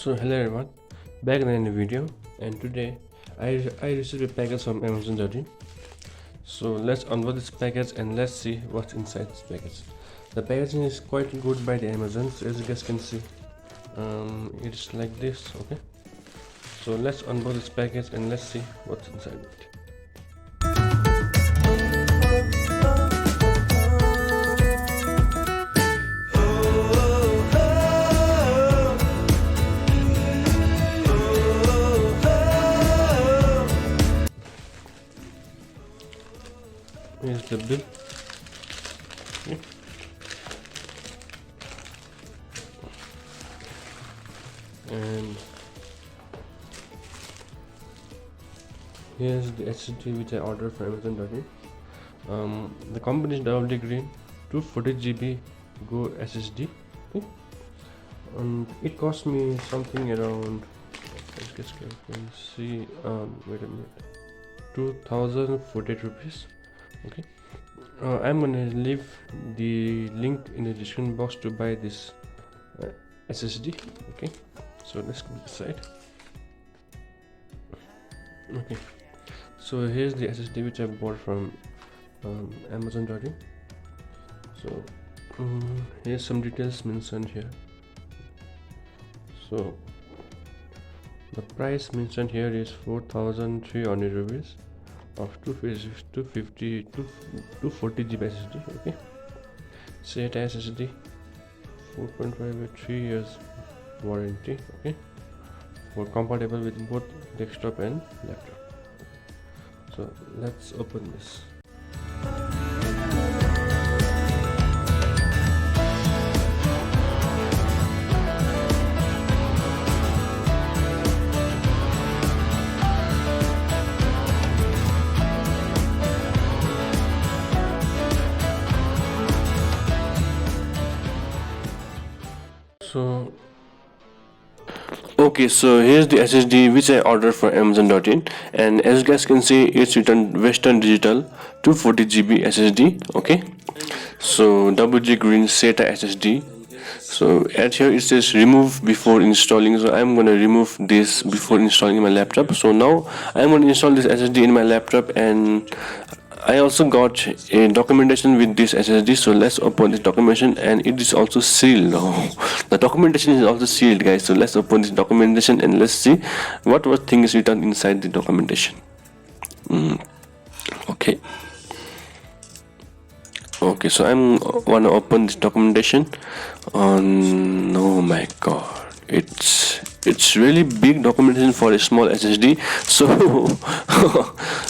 So hello everyone, back in the video, and today I received a package from Amazon. So let's unbox this package and let's see what's inside this package. The packaging is quite good by the Amazon, so as you guys can see, it's like this. Okay, so let's unbox this package and let's see what's inside it. Here's the bill. Okay. And here's the SSD which I ordered from Amazon. The company is WD Green 240 GB Go SSD. Okay. And it cost me something around, as you guys can see, wait a minute, 2048 rupees. Okay, I'm gonna leave the link in the description box to buy this SSD. Okay, so let's go aside. Okay, so here's the SSD which I bought from Amazon. So here's some details mentioned here. So the price mentioned here is 4,300 rupees of 240 GB SSD. Okay, SATA SSD 4.5 with 3 years warranty. Okay, for compatible with both desktop and laptop. So let's open this. So okay, so here's the SSD which I ordered for Amazon.in, and as you guys can see, it's written Western Digital 240 GB SSD. Okay, so WG Green SATA SSD. So at here it says remove before installing, so I'm gonna remove this before installing my laptop. So now I'm gonna install this SSD in my laptop, and I also got a documentation with this SSD. So let's open this documentation, and it is also sealed. The documentation is also sealed, guys. So let's open this documentation and let's see what thing is written inside the documentation. Okay, so I'm wanna open this documentation. Oh my god, it's really big documentation for a small SSD.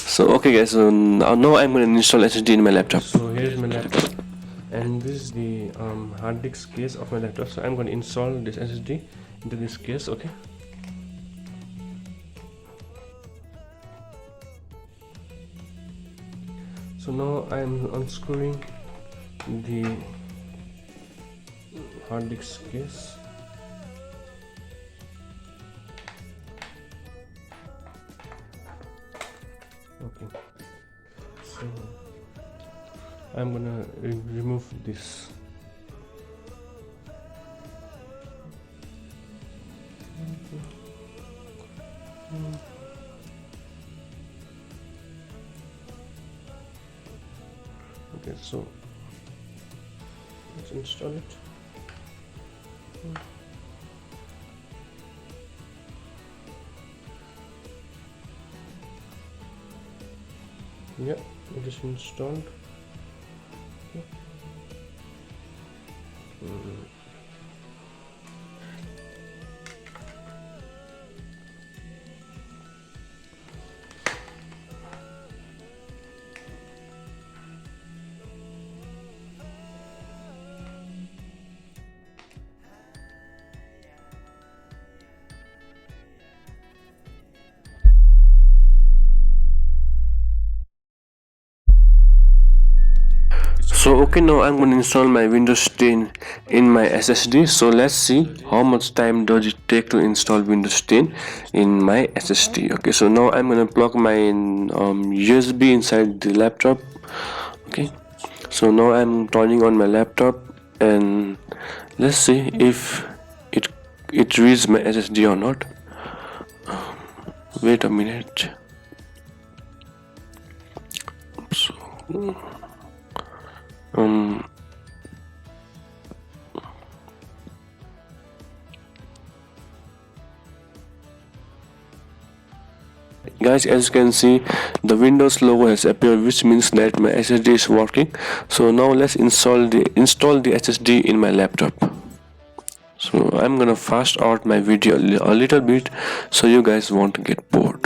So okay guys, so now I'm gonna install SSD in my laptop. So here's my laptop, and this is the hard disk case of my laptop. So I'm gonna install this SSD into this case. Okay, so now I'm unscrewing the hard disk case. Okay, so I'm gonna remove this. Okay, so let's install it. Yeah, it is installed. So okay, now I'm going to install my Windows 10 in my SSD. So let's see how much time does it take to install Windows 10 in my SSD. Okay, so now I'm going to plug my USB inside the laptop. Okay, so now I'm turning on my laptop, and let's see if it it reads my SSD or not. Wait a minute. So, um guys, as you can see, the Windows logo has appeared, which means that my SSD is working. So now let's install the SSD in my laptop. So I'm gonna fast out my video a little bit so you guys won't get bored.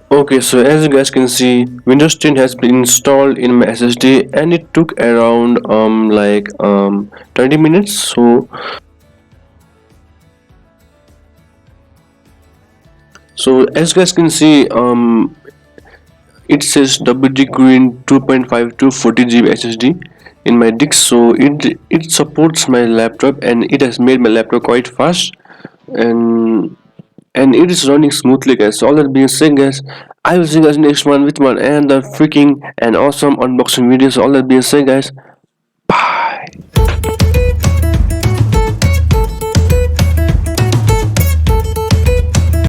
Okay, so as you guys can see, Windows 10 has been installed in my SSD, and it took around 20 minutes. So as you guys can see, it says WD Green 2.5 to 40 GB SSD in my disk. So it supports my laptop, and it has made my laptop quite fast, and it is running smoothly, guys. So all that being said, guys, I will see you guys next one with one and the freaking and awesome unboxing videos. All that being said, guys,